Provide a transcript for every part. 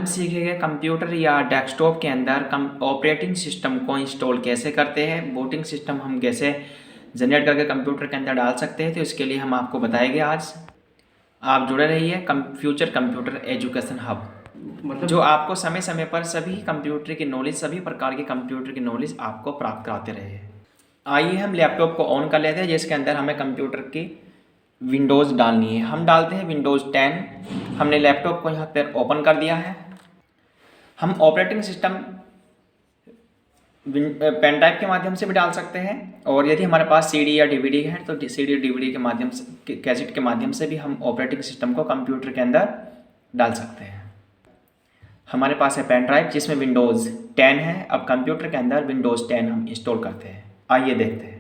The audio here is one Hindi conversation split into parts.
सीखेंगे कंप्यूटर या डेस्कटॉप के अंदर ऑपरेटिंग सिस्टम को इंस्टॉल कैसे करते हैं, बूटिंग सिस्टम हम कैसे जनरेट करके कंप्यूटर के अंदर डाल सकते हैं। तो इसके लिए हम आपको बताएंगे आज। आप जुड़े रहिए फ्यूचर कंप्यूटर एजुकेशन हब, जो आपको समय समय पर सभी कंप्यूटर की नॉलेज, सभी प्रकार के कंप्यूटर की नॉलेज आपको प्राप्त कराते रहे। आइए हम लैपटॉप को ऑन कर लेते हैं, जिसके अंदर हमें कंप्यूटर की विंडोज़ डालनी है। हम डालते हैं विंडोज़ 10। हमने लैपटॉप को यहाँ पर ओपन कर दिया है। हम ऑपरेटिंग सिस्टम पेन ड्राइव के माध्यम से भी डाल सकते हैं, और यदि हमारे पास सीडी या डीवीडी है तो सीडी डीवीडी के माध्यम से, कैसेट के माध्यम से भी हम ऑपरेटिंग सिस्टम को कंप्यूटर के अंदर डाल सकते हैं। हमारे पास है पेन ड्राइव जिसमें विंडोज़ 10 है। अब कंप्यूटर के अंदर विंडोज़ 10 हम इंस्टॉल करते हैं। आइए देखते हैं।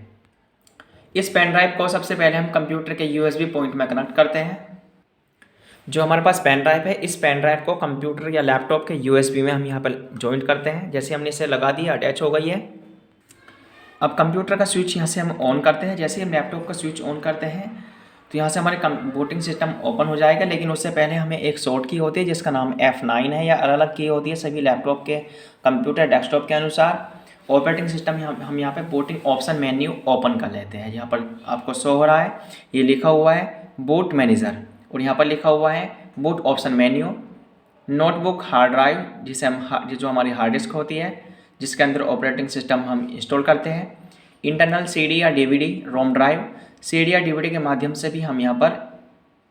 इस पेन ड्राइव को सबसे पहले हम कंप्यूटर के यूएसबी पॉइंट में कनेक्ट करते हैं। जो हमारे पास पेन ड्राइव है, इस पेन ड्राइव को कंप्यूटर या लैपटॉप के यूएसबी में हम यहाँ पर जॉइंट करते हैं। जैसे हमने इसे लगा दिया, अटैच हो गई है। अब कंप्यूटर का स्विच यहाँ से हम ऑन करते हैं। जैसे हम लैपटॉप का स्विच ऑन करते हैं तो यहाँ से हमारे बूटिंग सिस्टम ओपन हो जाएगा, लेकिन उससे पहले हमें एक शॉर्ट की होती है जिसका नाम F9 है, या अलग अलग की होती है सभी लैपटॉप के, कंप्यूटर डेस्कटॉप के अनुसार। ऑपरेटिंग सिस्टम हम यहाँ पे बूटिंग ऑप्शन मेन्यू ओपन कर लेते हैं। यहाँ पर आपको शो हो रहा है, ये लिखा हुआ है बूट मैनेजर, और यहाँ पर लिखा हुआ है boot option menu. Notebook hard drive, जिसे हम जो हमारी हार्ड डिस्क होती है, जिसके अंदर ऑपरेटिंग सिस्टम हम इंस्टॉल करते हैं। इंटरनल सीडी या डीवीडी रोम ड्राइव, सीडी या डीवीडी के माध्यम से भी हम यहाँ पर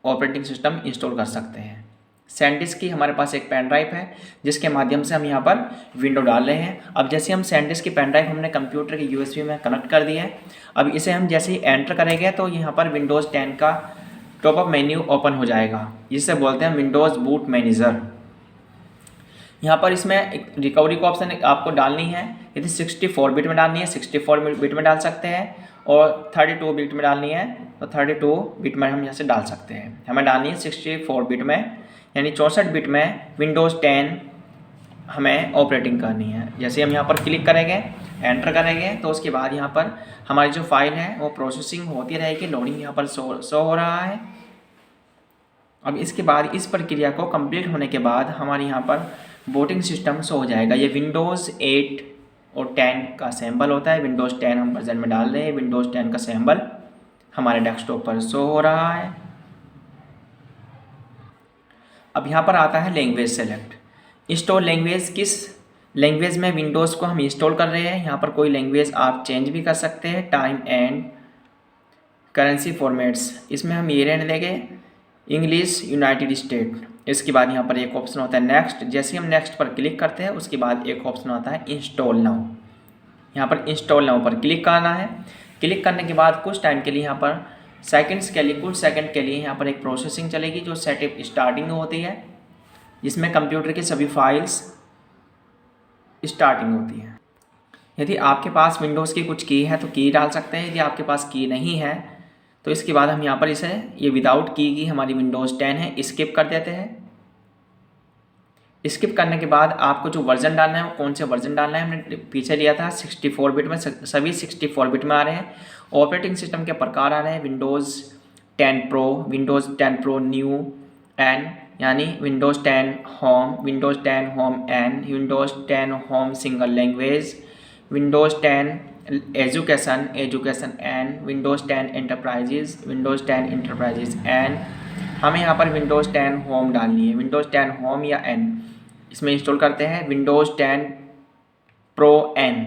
ऑपरेटिंग सिस्टम इंस्टॉल कर सकते हैं। सैनडिस्क की हमारे पास एक पेन ड्राइव है जिसके माध्यम से हम यहाँ पर विंडो डाल रहे हैं। अब जैसे हम सैनडिस्क की पेन ड्राइव हमने कंप्यूटर के यूएसबी में कनेक्ट कर दिया है। अब इसे हम जैसे ही एंटर करेंगे तो यहाँ पर विंडोज़ 10 का टॉपअप मेन्यू ओपन हो जाएगा, जिसे बोलते हैं विंडोज़ बूट मैनेजर। यहाँ पर इसमें एक रिकवरी का ऑप्शन आपको डालनी है। यदि 64 बिट में डालनी है 64 बिट में डाल सकते हैं, और 32 बिट में डालनी है तो 32 बिट में हम यहाँ से डाल सकते हैं। हमें डालनी है 64 बिट में, यानी 64 बिट में विंडोज़ 10 हमें ऑपरेटिंग करनी है। जैसे हम यहाँ पर क्लिक करेंगे, एंटर करेंगे, तो उसके बाद यहाँ पर हमारी जो फाइल है वो प्रोसेसिंग होती रहेगी। लोडिंग यहाँ पर शो हो रहा है। अब इसके बाद इस प्रक्रिया को कंप्लीट होने के बाद हमारे यहाँ पर बूटिंग सिस्टम शो हो जाएगा। ये विंडोज़ 8 और 10 का सैम्पल होता है। विंडोज़ 10 हम वर्जन में डाल रहे हैं। विंडोज़ 10 का सैम्पल हमारे डेस्कटॉप पर शो हो रहा है। अब यहाँ पर आता है लैंग्वेज सेलेक्ट। इंस्टॉल लैंग्वेज, किस लैंग्वेज में विंडोज़ को हम इंस्टॉल कर रहे हैं। यहाँ पर कोई लैंग्वेज आप चेंज भी कर सकते हैं। टाइम एंड करेंसी फॉर्मेट्स, इसमें हम ये रहने देंगे इंग्लिश यूनाइटेड स्टेट। इसके बाद यहाँ पर एक ऑप्शन होता है नेक्स्ट। जैसे हम नेक्स्ट पर क्लिक करते हैं उसके बाद एक ऑप्शन आता है इंस्टॉल नाउ। यहाँ पर इंस्टॉल नाउ पर क्लिक करना है। क्लिक करने के बाद कुछ टाइम के लिए यहाँ पर सेकंड्स के लिए, कुछ सेकंड के लिए यहाँ पर एक प्रोसेसिंग चलेगी जो सेटअप स्टार्टिंग होती है, जिसमें कंप्यूटर की सभी फाइल्स स्टार्टिंग होती है। यदि आपके पास विंडोज़ की कुछ की है तो की डाल सकते हैं। यदि आपके पास की नहीं है तो इसके बाद हम यहाँ पर इसे, ये विदाउट की हमारी विंडोज़ 10 है, स्किप कर देते हैं। स्किप करने के बाद आपको जो वर्जन डालना है वो कौन से वर्जन डालना है, हमने पीछे लिया था 64 बिट में, सभी 64 बिट में आ रहे हैं। ऑपरेटिंग सिस्टम के प्रकार आ रहे हैं Windows 10 pro, Windows 10 pro new N, यानी Windows 10 home, Windows 10 home N, Windows 10 home single language, Windows 10 education N, Windows 10 enterprises, Windows 10 enterprises N. हमें यहाँ पर विंडोज़ 10 होम डालनी है। विंडोज़ 10 होम या एन इसमें इंस्टॉल करते हैं। Windows 10 pro N.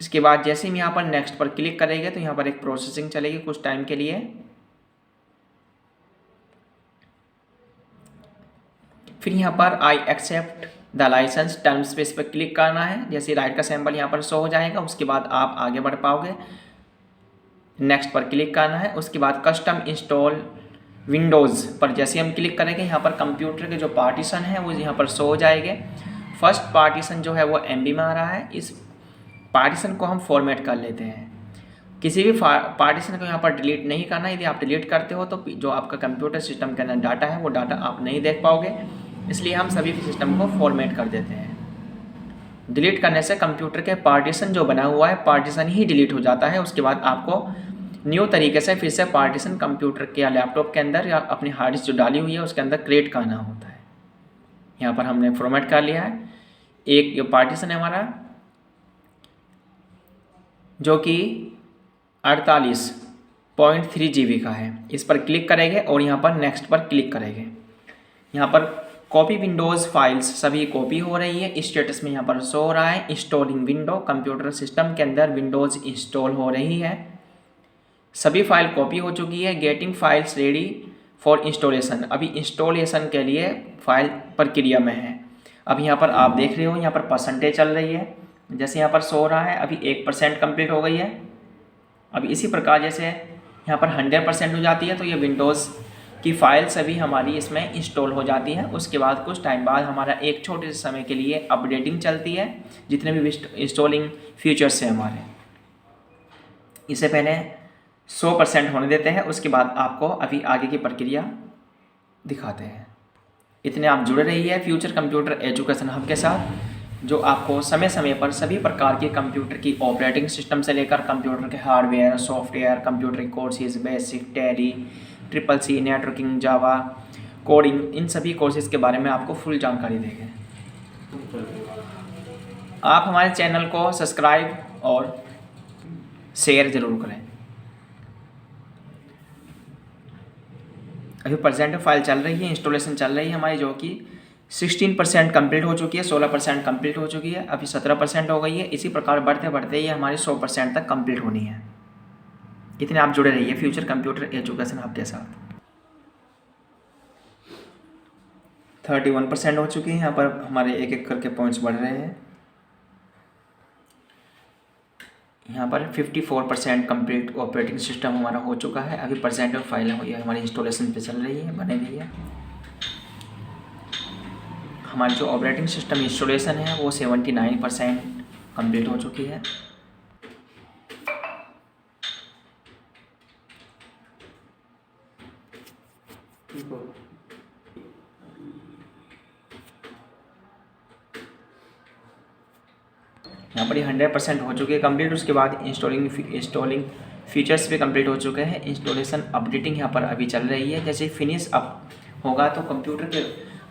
इसके बाद जैसे हम यहाँ पर नेक्स्ट पर क्लिक करेंगे तो यहाँ पर एक प्रोसेसिंग चलेगी कुछ टाइम के लिए। फिर यहाँ पर I accept the licence terms पे इस पर क्लिक करना है। जैसे राइट का सैम्पल यहाँ पर शो हो जाएगा, उसके बाद आप आगे बढ़ पाओगे। नेक्स्ट पर क्लिक करना है। उसके बाद कस्टम इंस्टॉल विंडोज़ पर जैसे हम क्लिक करेंगे यहाँ पर कंप्यूटर के जो पार्टीशन है वो यहाँ पर शो हो जाएंगे। फर्स्ट पार्टीशन जो है वो MB में आ रहा है। इस पार्टीशन को हम फॉर्मेट कर लेते हैं। किसी भी पार्टीशन को यहाँ पर डिलीट नहीं करना। यदि आप डिलीट करते हो तो जो आपका कंप्यूटर सिस्टम के अंदर डाटा है वो डाटा आप नहीं देख पाओगे, इसलिए हम सभी सिस्टम को फॉर्मेट कर देते हैं। डिलीट करने से कंप्यूटर के पार्टीशन जो बना हुआ है पार्टीशन ही डिलीट हो जाता है। उसके बाद आपको न्यू तरीके से फिर से पार्टीशन कंप्यूटर के या लैपटॉप के अंदर या अपनी हार्ड डिस्क जो डाली हुई है उसके अंदर क्रिएट करना होता है। यहाँ पर हमने फॉर्मेट कर लिया है। एक जो पार्टीशन है हमारा जो कि 48.3 GB का है, इस पर क्लिक करेंगे और यहाँ पर नेक्स्ट पर क्लिक करेंगे। यहाँ पर कॉपी विंडोज़ फाइल्स सभी कॉपी हो रही है। स्टेटस में यहाँ पर शो हो रहा है इंस्टॉलिंग विंडो, कंप्यूटर सिस्टम के अंदर विंडोज़ इंस्टॉल हो रही है। सभी फाइल कॉपी हो चुकी है। Getting files ready for installation, अभी इंस्टॉलेशन के लिए फाइल प्रक्रिया में है। अब यहाँ पर आप देख रहे हो यहाँ पर परसेंटेज चल रही है, जैसे यहाँ पर शो हो रहा है अभी 1% कंप्लीट हो गई है। अब इसी प्रकार जैसे यहाँ पर 100% हो जाती है तो ये विंडोज़ की फाइल सभी हमारी इसमें इंस्टॉल हो जाती है। उसके बाद कुछ टाइम बाद हमारा एक छोटे से समय के लिए अपडेटिंग चलती है, जितने भी इंस्टॉलिंग फीचर्स हैं हमारे। इससे पहले 100% होने देते हैं, उसके बाद आपको अभी आगे की प्रक्रिया दिखाते हैं। इतने आप जुड़े रहिए फ्यूचर कंप्यूटर एजुकेशन हब के साथ, जो आपको समय समय पर सभी प्रकार के कंप्यूटर की ऑपरेटिंग सिस्टम से लेकर कंप्यूटर के hardware, software, computer courses, basic, Tally, CCC, networking, Java, coding, इन सभी कोर्सेज के बारे में आपको फुल जानकारी देंगे। आप हमारे चैनल को सब्सक्राइब और शेयर ज़रूर करें। अभी प्रेजेंट फाइल चल रही है, इंस्टॉलेशन चल रही है हमारी, जो कि 16% कंप्लीट हो चुकी है, 16% कंप्लीट हो चुकी है, अभी 17% हो गई है। इसी प्रकार बढ़ते बढ़ते ये हमारी 100% तक कंप्लीट होनी है। इतने आप जुड़े रहिए फ्यूचर कंप्यूटर एजुकेशन हब के साथ। 31% हो चुकी है, यहाँ पर हमारे एक एक करके पॉइंट्स बढ़ रहे हैं। यहाँ पर 54% कंप्लीट ऑपरेटिंग सिस्टम हमारा हो चुका है। अभी परसेंट फाइल है ये हमारी इंस्टॉलेशन पे चल रही है, बने रही है। हमारी जो ऑपरेटिंग सिस्टम इंस्टॉलेशन है वो 79% कंप्लीट हो चुकी है। यहाँ पर 100% हो चुकी है कंप्लीट। उसके बाद इंस्टॉलिंग फीचर्स भी कंप्लीट हो चुके हैं। इंस्टॉलेशन अपडेटिंग यहाँ पर अभी चल रही है। जैसे फिनिश अप होगा तो कंप्यूटर के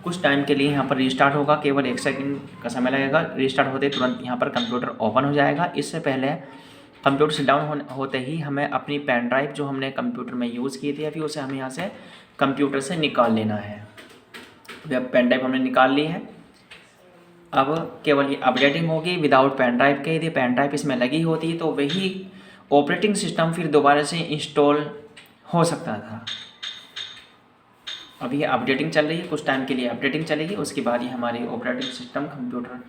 कुछ टाइम के लिए यहाँ पर रीस्टार्ट होगा, केवल 1 सेकंड का समय लगेगा। रीस्टार्ट होते तुरंत यहाँ पर कंप्यूटर ओपन हो जाएगा। इससे पहले कंप्यूटर से डाउन होते ही हमें अपनी पेन ड्राइव जो हमने कंप्यूटर में यूज़ की थी अभी, उसे हमें यहाँ से कंप्यूटर से निकाल लेना है। अभी पेन ड्राइव हमने निकाल ली है। अब केवल ये अपडेटिंग होगी विदाउट पेन ड्राइव के। यदि पेन ड्राइव इसमें लगी होती तो वही ऑपरेटिंग सिस्टम फिर दोबारा से इंस्टॉल हो सकता था। अभी ये अपडेटिंग चल रही है, कुछ टाइम के लिए अपडेटिंग चलेगी। उसके बाद ही हमारी ऑपरेटिंग सिस्टम कंप्यूटर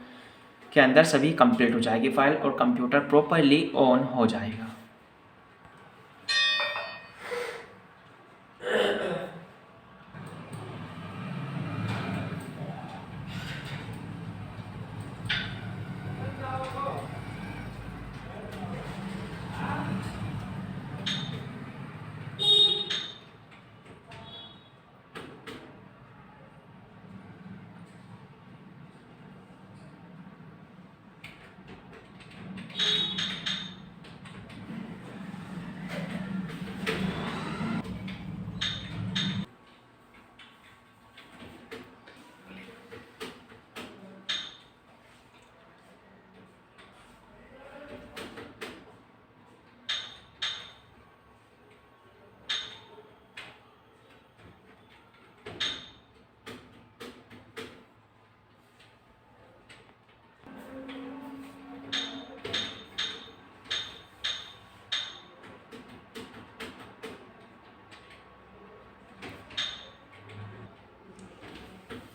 के अंदर सभी कंप्लीट हो जाएगी फाइल और कंप्यूटर प्रॉपरली ऑन हो जाएगा।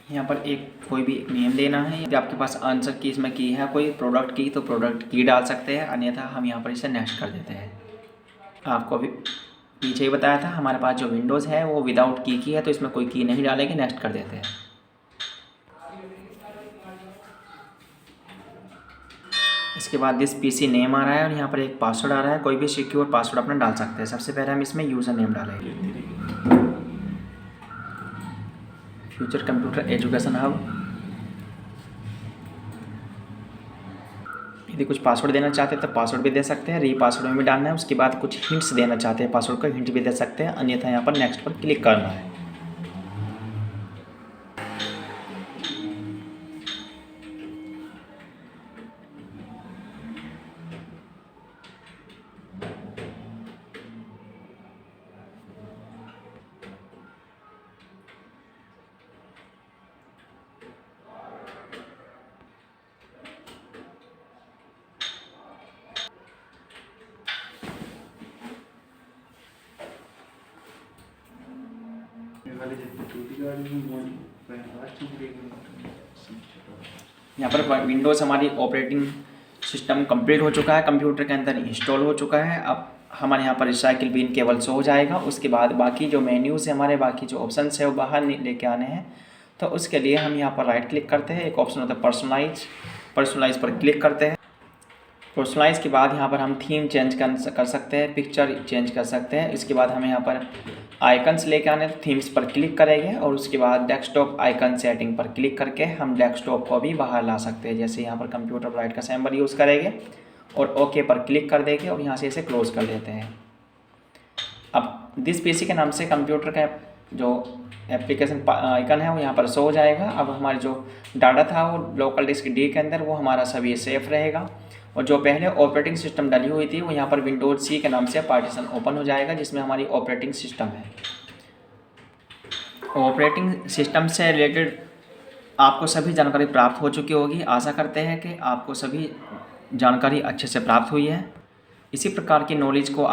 यहाँ पर कोई भी एक नेम देना है। यदि आपके पास आंसर की इसमें की है कोई प्रोडक्ट की तो प्रोडक्ट की डाल सकते हैं, अन्यथा हम यहाँ पर इसे नेक्स्ट कर देते हैं। आपको अभी पीछे ही बताया था हमारे पास जो विंडोज़ है वो विदाउट की है, तो इसमें कोई की नहीं डालेंगे, नेक्स्ट कर देते हैं। इसके बाद दिस PC नेम आ रहा है और यहाँ पर एक पासवर्ड आ रहा है। कोई भी सिक्योर पासवर्ड अपना डाल सकते हैं। सबसे पहले हम इसमें यूज़र नेम डालेंगे, फ्यूचर कंप्यूटर एजुकेशन हब। यदि कुछ पासवर्ड देना चाहते हैं तो पासवर्ड भी दे सकते हैं, री पासवर्ड में भी डालना है। उसके बाद कुछ हिंट्स देना चाहते हैं पासवर्ड का, हिंट भी दे सकते हैं, अन्यथा यहाँ पर नेक्स्ट पर क्लिक करना है। यहाँ पर विंडोज़ हमारी ऑपरेटिंग सिस्टम कंप्लीट हो चुका है, कंप्यूटर के अंदर इंस्टॉल हो चुका है। अब हमारे यहाँ पर रिसाइकिल बिन केवल शो हो जाएगा। उसके बाद बाकी जो मेन्यूज़ है, हमारे बाकी जो ऑप्शंस है वो बाहर लेके आने हैं। तो उसके लिए हम यहाँ पर राइट क्लिक करते हैं, एक ऑप्शन होता है पर्सनलाइज पर क्लिक करते हैं। पर्सनलाइज के बाद यहाँ पर हम थीम चेंज कर सकते हैं, पिक्चर चेंज कर सकते हैं। इसके बाद हमें यहाँ पर आइकन्स लेके आने, तो थीम्स पर क्लिक करेंगे और उसके बाद डेस्कटॉप आइकन सेटिंग पर क्लिक करके हम डेस्कटॉप को भी बाहर ला सकते हैं। जैसे यहाँ पर कंप्यूटर ब्राइट का सिंबल यूज़ करेंगे और ओके पर क्लिक कर देंगे और यहाँ से इसे क्लोज कर देते हैं। अब दिस पीसी के नाम से कंप्यूटर का जो एप्लीकेशन आइकन है वो यहाँ पर शो हो जाएगा। अब हमारे जो डाटा था वो लोकल डिस्क डी के अंदर वो हमारा सभी सेफ रहेगा और जो पहले ऑपरेटिंग सिस्टम डली हुई थी वो यहाँ पर विंडोज सी के नाम से पार्टीशन ओपन हो जाएगा, जिसमें हमारी ऑपरेटिंग सिस्टम है। ऑपरेटिंग सिस्टम से रिलेटेड आपको सभी जानकारी प्राप्त हो चुकी होगी। आशा करते हैं कि आपको सभी जानकारी अच्छे से प्राप्त हुई है। इसी प्रकार की नॉलेज को